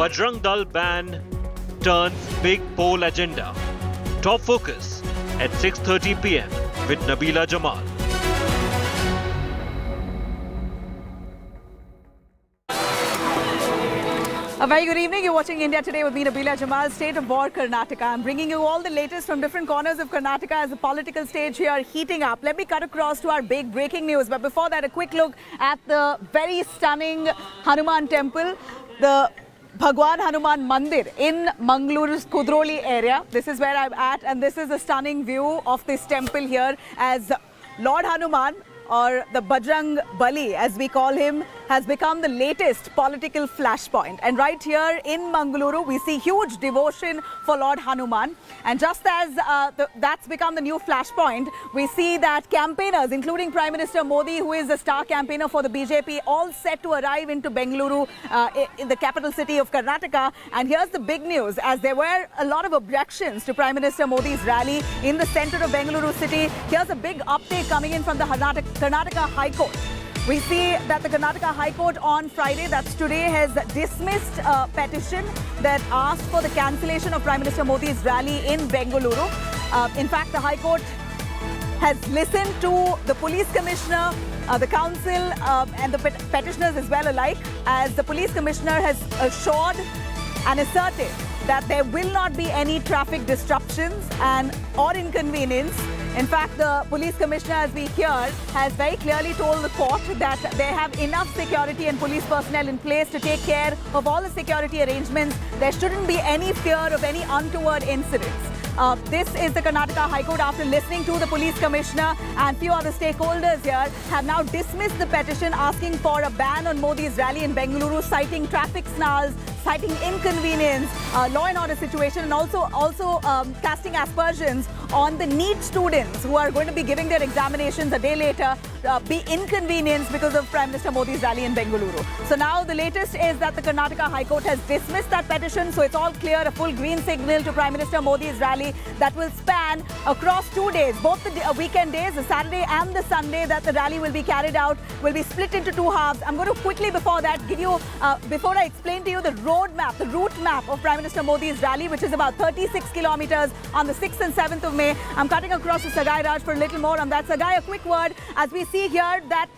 Bajrang Dal ban turns big poll agenda. Top focus at 6:30 p.m. with Nabila Jamal. A very good evening. You're watching India Today with me, Nabila Jamal. State of war, Karnataka. I'm bringing you all the latest from different corners of Karnataka as the political stage here heating up. Let me cut across to our big breaking news. But before that, a quick look at the very stunning Hanuman temple, the Bhagwan Hanuman Mandir in Mangalore's Kudroli area. This is where I'm at, and this is a stunning view of this temple here as Lord Hanuman, or the Bajrang Bali as we call him, has become the latest political flashpoint. And right here in Mangaluru, we see huge devotion for Lord Hanuman. And just as that's become the new flashpoint, we see that campaigners, including Prime Minister Modi, who is a star campaigner for the BJP, all set to arrive into Bengaluru, in the capital city of Karnataka. And here's the big news, as there were a lot of objections to Prime Minister Modi's rally in the center of Bengaluru city. Here's a big update coming in from the Karnataka High Court. We see that the Karnataka High Court on Friday, that's today, has dismissed a petition that asked for the cancellation of Prime Minister Modi's rally in Bengaluru. In fact, the High Court has listened to the police commissioner, the council and the petitioners as well alike, as the police commissioner has assured and asserted that there will not be any traffic disruptions or inconvenience. In fact, the police commissioner, as we hear, has very clearly told the court that they have enough security and police personnel in place to take care of all the security arrangements. There shouldn't be any fear of any untoward incidents. This is the Karnataka High Court, after listening to the police commissioner and few other stakeholders here, have now dismissed the petition asking for a ban on Modi's rally in Bengaluru, citing traffic snarls, citing inconvenience, law and order situation, and also casting aspersions on the NEET students who are going to be giving their examinations a day later, be inconvenienced because of Prime Minister Modi's rally in Bengaluru. So now the latest is that the Karnataka High Court has dismissed that petition, so it's all clear, a full green signal to Prime Minister Modi's rally that will span across 2 days, both the weekend days, the Saturday and the Sunday that the rally will be carried out, will be split into two halves. I'm going to quickly, before that, give you, before I explain to you the route map of Prime Minister Modi's rally, which is about 36 kilometers on the 6th and 7th of May. I'm cutting across to Sagai Raj for a little more on that. Sagai, a quick word, as we see here that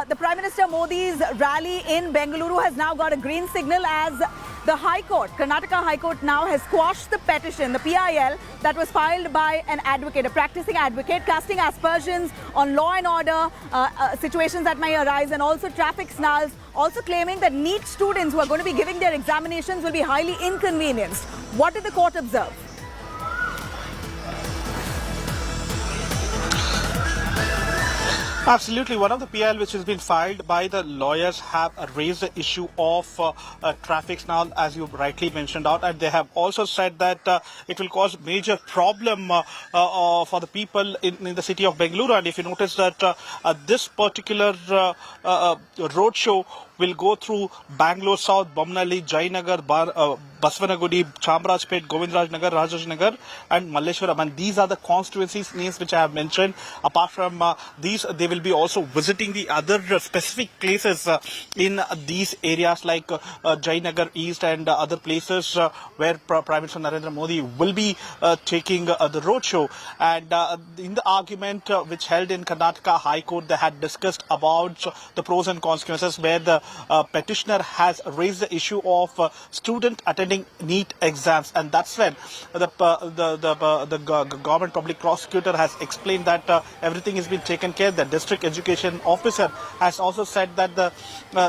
the Prime Minister Modi's rally in Bengaluru has now got a green signal, as the High Court, Karnataka High Court, now has quashed the petition, the PIL, that was filed by an advocate, a practicing advocate, casting aspersions on law and order situations that may arise, and also traffic snarls, also claiming that NEET students who are going to be giving their examinations will be highly inconvenienced. What did the court observe? Absolutely. One of the PIL which has been filed by the lawyers have raised the issue of traffic snarl, as you rightly mentioned out, and they have also said that it will cause major problem for the people in the city of Bengaluru. And if you notice that this particular roadshow will go through Bangalore South, Bomnalli, Jainagar, Basvanagudi, Chamrajpet, Govindraj Nagar, Rajajnagar and Malleshwaram. And these are the constituencies names which I have mentioned. Apart from these, they will be also visiting the other specific places in these areas like Jainagar East and other places where Prime Minister Narendra Modi will be taking the roadshow. And in the argument which held in Karnataka High Court, they had discussed about the pros and consequences, where the petitioner has raised the issue of student attending NEET exams, and that's when the government public prosecutor has explained that everything has been taken care. The district education officer has also said that the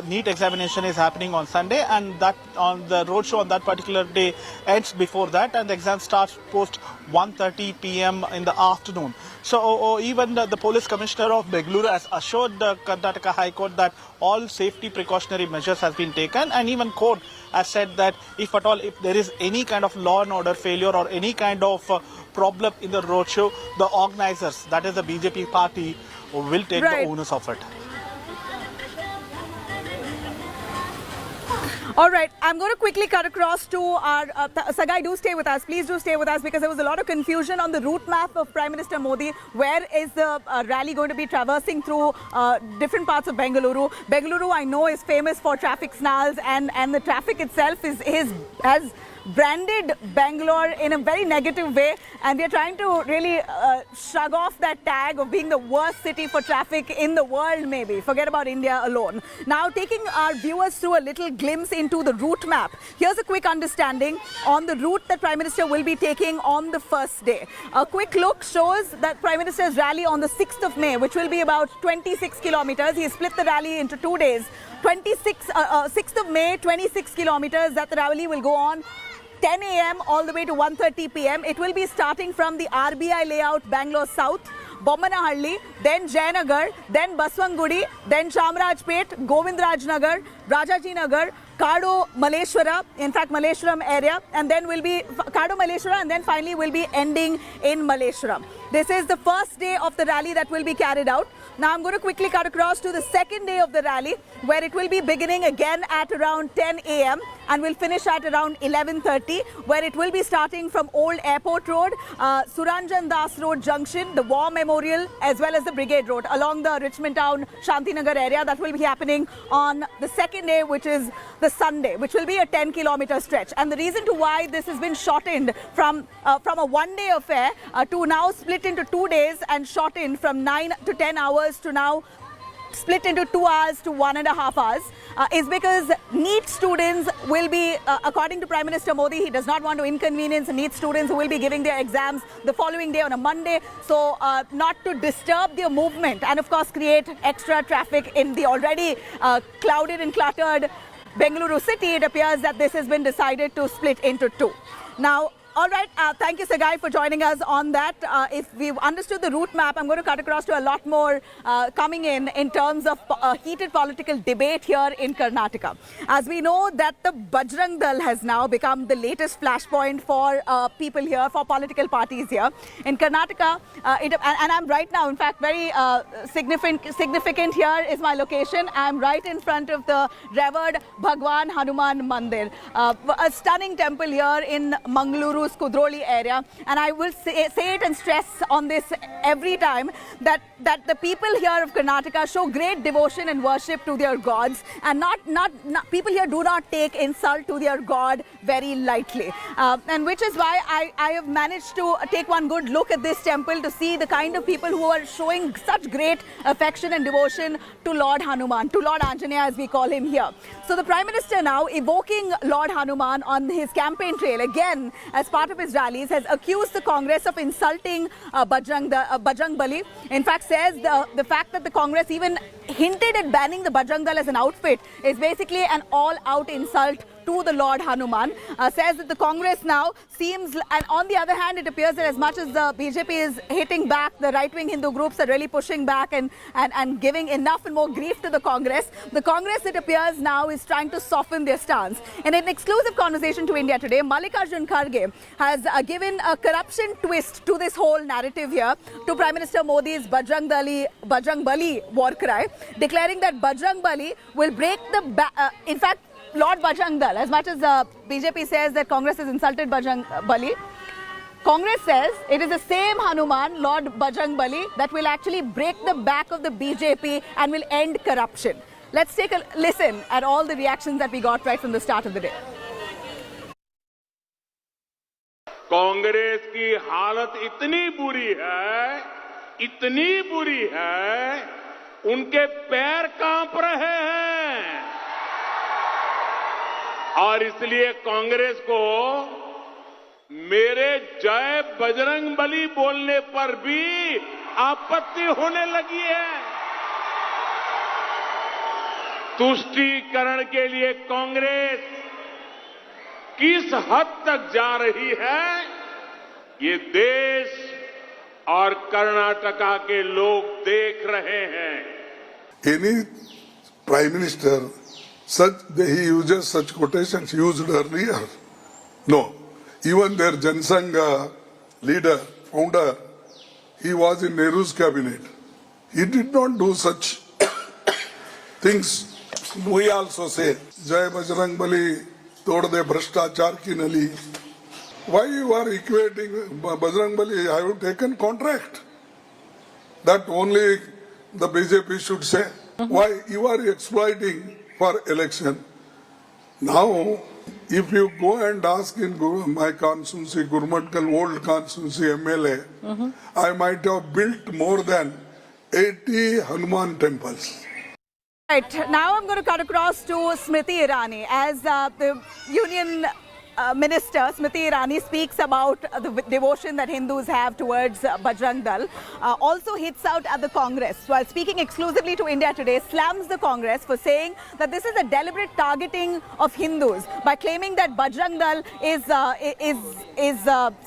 NEET examination is happening on Sunday, and that on the roadshow on that particular day ends before that, and the exam starts post 1:30 p.m. in the afternoon. So even the police commissioner of Bengaluru has assured the Karnataka High Court that all safety precautionary measures have been taken, and even court has said that if at all, if there is any kind of law and order failure or any kind of problem in the roadshow, the organizers, that is the BJP party, will take the onus of it. All right, I'm going to quickly cut across to our Sagai. Do stay with us, please. Do stay with us, because there was a lot of confusion on the route map of Prime Minister Modi. Where is the rally going to be traversing through different parts of Bengaluru? Bengaluru, I know, is famous for traffic snarls, and the traffic itself has branded Bangalore in a very negative way, and they're trying to really shrug off that tag of being the worst city for traffic in the world, maybe. Forget about India alone. Now, taking our viewers through a little glimpse into the route map. Here's a quick understanding on the route that Prime Minister will be taking on the first day. A quick look shows that Prime Minister's rally on the 6th of May, which will be about 26 kilometers. He split the rally into 2 days. 6th of May, 26 kilometers that the rally will go on. 10 a.m. all the way to 1:30 p.m. It will be starting from the RBI layout, Bangalore South, Bommanahalli, then Jayanagar, then Baswangudi, then Chamrajpet, Govindraj Nagar, Rajaji Nagar, Kado Maleshwara, in fact Maleshwaram area, and then will be Kado Maleshwara, and then finally will be ending in Maleshwaram. This is the first day of the rally that will be carried out. Now I'm going to quickly cut across to the second day of the rally, where it will be beginning again at around 10 a.m. and will finish at around 11:30, where it will be starting from Old Airport Road, Suranjan Das Road Junction, the War Memorial, as well as the Brigade Road along the Richmond Town Shantinagar area. That will be happening on the second day, which is the Sunday, which will be a 10-kilometer stretch. And the reason to why this has been shortened from a one-day affair to now split into 2 days and shortened from 9 to 10 hours to now split into 2 hours to 1.5 hours is because NEET students will be, according to Prime Minister Modi, he does not want to inconvenience NEET students who will be giving their exams the following day on a Monday. So not to disturb their movement and of course create extra traffic in the already clouded and cluttered Bengaluru city, it appears that this has been decided to split into 2. Now, all right, thank you, Sagai, for joining us on that. If we've understood the route map, I'm going to cut across to a lot more coming in terms of heated political debate here in Karnataka. As we know that the Bajrang Dal has now become the latest flashpoint for people here, for political parties here. In Karnataka, and I'm right now, in fact, very significant here is my location. I'm right in front of the revered Bhagwan Hanuman Mandir, a stunning temple here in Mangaluru Kudroli area, and I will say it and stress on this every time that the people here of Karnataka show great devotion and worship to their gods, and not people here do not take insult to their god very lightly, and which is why I have managed to take one good look at this temple to see the kind of people who are showing such great affection and devotion to Lord Hanuman, to Lord Anjaneya as we call him here. So the Prime Minister now evoking Lord Hanuman on his campaign trail again as part of his rallies has accused the Congress of insulting Bajrang Bali. In fact, says the fact that the Congress even hinted at banning the Bajrang Dal as an outfit is basically an all-out insult to the Lord Hanuman. Says that the Congress now seems, and on the other hand, it appears that as much as the BJP is hitting back, the right-wing Hindu groups are really pushing back and giving enough and more grief to the Congress, it appears now is trying to soften their stance. In an exclusive conversation to India Today, Mallikarjun Kharge has given a corruption twist to this whole narrative here to Prime Minister Modi's Bajrang Bali war cry, declaring that Bajrang Bali will break the in fact, Lord Bajrang Dal, as much as BJP says that Congress has insulted Bajrang Bali, Congress says it is the same Hanuman, Lord Bajrang Bali, that will actually break the back of the BJP and will end corruption. Let's take a listen at all the reactions that we got right from the start of the day. Congress की हालत इतनी बुरी है, उनके पैर कांप रहे हैं और इसलिए कांग्रेस को मेरे जय बजरंग बली बोलने पर भी आपत्ति होने लगी है। तुष्टीकरण के लिए कांग्रेस किस हद तक जा रही है, ये देश और कर्नाटका के लोग देख रहे हैं। Any prime minister, he uses such quotations used earlier? No. Even their Jansangha leader, founder, he was in Nehru's cabinet. He did not do such things we also say, Jai Bajrang Bali, tod de bhrashtachaar ki nali. Why you are equating Bajrang Bali? I have taken contract. That only the BJP should say. Why you are exploiting for election? Now, if you go and ask in my constituency, Gurmatkal old constituency MLA, I might have built more than 80 Hanuman temples. Right, now I'm going to cut across to Smriti Irani. As the Union Minister Smriti Irani speaks about the devotion that Hindus have towards Bajrang Dal, also hits out at the Congress. While speaking exclusively to India Today, slams the Congress for saying that this is a deliberate targeting of Hindus by claiming that Bajrang Dal is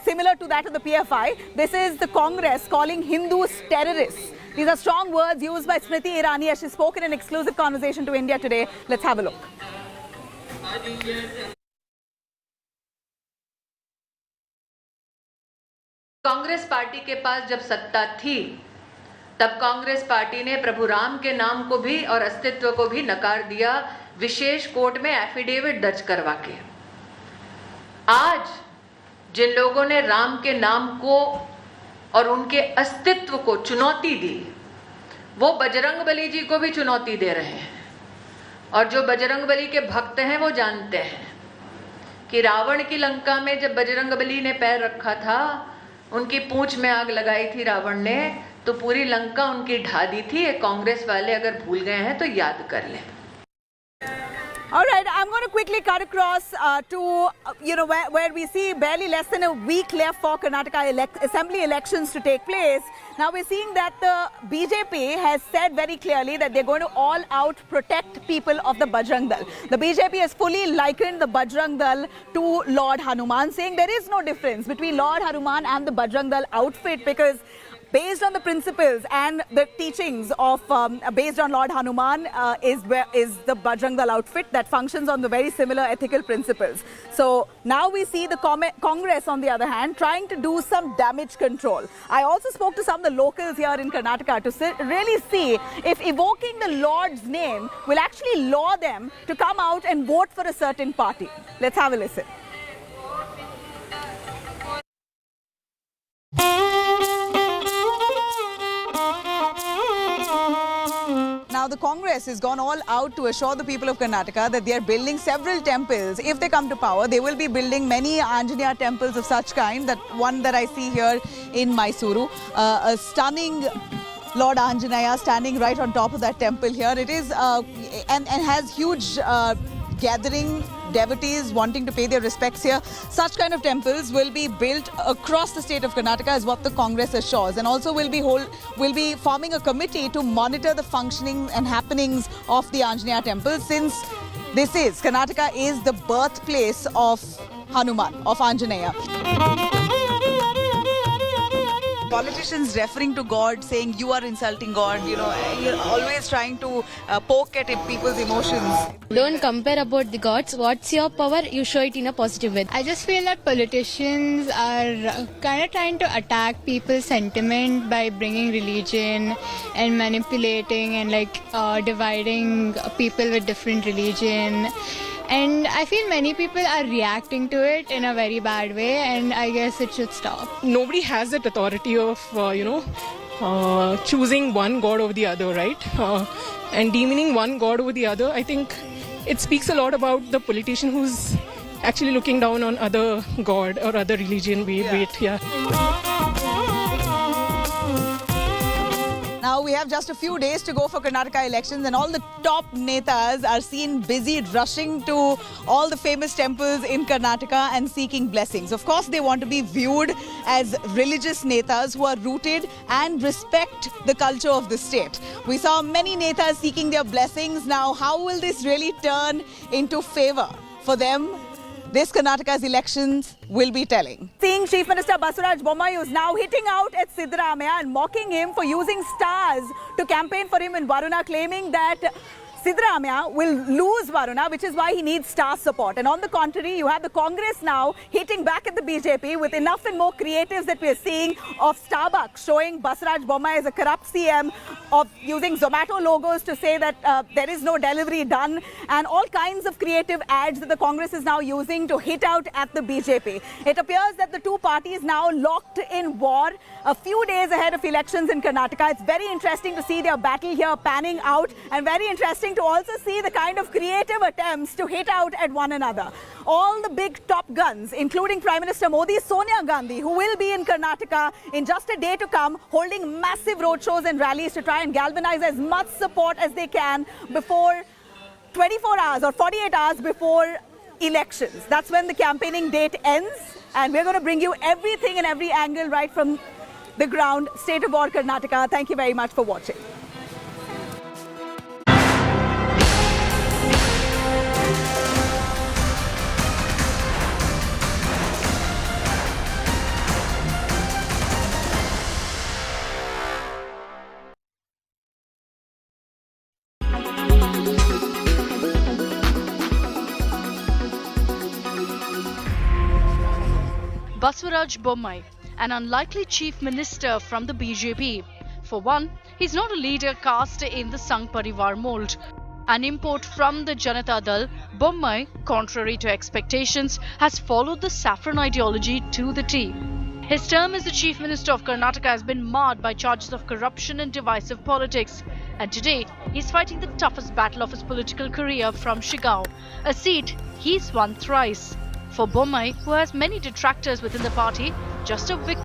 similar to that of the PFI. This is the Congress calling Hindus terrorists. These are strong words used by Smriti Irani as she spoke in an exclusive conversation to India Today. Let's have a look. Congress party के पास जब सत्ता थी तब Congress party ने प्रभु राम के नाम को भी और अस्तित्व को भी नकार दिया, विशेष कोर्ट में एफिडेविट दर्ज करवा के। आज जिन लोगों ने राम के नाम को और उनके अस्तित्व को चुनौती दी, वो बजरंगबली जी को भी चुनौती दे रहे हैं। और जो बजरंगबली के भक्त हैं वो जानते हैं कि रावण की लंका में जब बजरंगबली ने पैर रखा था, उनकी पूंछ में आग लगाई थी रावण ने, तो पूरी लंका उनकी ढा दी थी। ये कांग्रेस वाले अगर भूल गए हैं तो याद कर लें। All right, I'm going to quickly cut across to, where we see barely less than a week left for Karnataka assembly elections to take place. Now we're seeing that the BJP has said very clearly that they're going to all out protect people of the Bajrang Dal. The BJP has fully likened the Bajrang Dal to Lord Hanuman, saying there is no difference between Lord Hanuman and the Bajrang Dal outfit, because based on the principles and the teachings of based on Lord Hanuman is the Bajrang Dal outfit that functions on the very similar ethical principles. So now we see the Congress, on the other hand, trying to do some damage control. I also spoke to some of the locals here in Karnataka to really see if evoking the Lord's name will actually lure them to come out and vote for a certain party. Let's have a listen. Now, the Congress has gone all out to assure the people of Karnataka that they are building several temples. If they come to power, they will be building many Anjaneya temples of such kind. That one that I see here in Mysuru, a stunning Lord Anjaneya standing right on top of that temple here. It is and has huge gathering devotees wanting to pay their respects here. Such kind of temples will be built across the state of Karnataka, is what the Congress assures, and also will be forming a committee to monitor the functioning and happenings of the Anjaneya temple, since Karnataka is the birthplace of Hanuman, of Anjaneya. Politicians referring to God, saying you are insulting God, you're always trying to poke at people's emotions. Don't compare about the gods. What's your power? You show it in a positive way. I just feel that politicians are kind of trying to attack people's sentiment by bringing religion and manipulating and dividing people with different religion. And I feel many people are reacting to it in a very bad way, and I guess it should stop. Nobody has that authority of, choosing one god over the other, right? And demeaning one god over the other. I think it speaks a lot about the politician who's actually looking down on other god or other religion. Now we have just a few days to go for Karnataka elections, and all the top netas are seen busy rushing to all the famous temples in Karnataka and seeking blessings. Of course, they want to be viewed as religious netas who are rooted and respect the culture of the state. We saw many netas seeking their blessings. Now, how will this really turn into favor for them? This Karnataka's elections will be telling. Seeing Chief Minister Basuraj Bommai is now hitting out at Siddaramaiah and mocking him for using stars to campaign for him in Varuna, claiming that Siddaramaiah will lose Varuna, which is why he needs star support. And on the contrary, you have the Congress now hitting back at the BJP with enough and more creatives that we are seeing of Starbucks showing Basaraj Bommai as a corrupt CM, of using Zomato logos to say that there is no delivery done, and all kinds of creative ads that the Congress is now using to hit out at the BJP. It appears that the two parties now locked in war a few days ahead of elections in Karnataka. It's very interesting to see their battle here panning out, and very interesting to also see the kind of creative attempts to hit out at one another. All the big top guns, including Prime Minister Modi, Sonia Gandhi, who will be in Karnataka in just a day to come, holding massive roadshows and rallies to try and galvanize as much support as they can before 24 hours or 48 hours before elections. That's when the campaigning date ends, and we're going to bring you everything and every angle right from the ground. State of War Karnataka. Thank you very much for watching. Basaraj Bommai, an unlikely chief minister from the BJP. For one, he's not a leader cast in the Sangh Parivar mold. An import from the Janata Dal, Bommai, contrary to expectations, has followed the saffron ideology to the T. His term as the chief minister of Karnataka has been marred by charges of corruption and divisive politics. And today, he's fighting the toughest battle of his political career from Shigaon, a seat he's won thrice. For Bommai, who has many detractors within the party, just a victory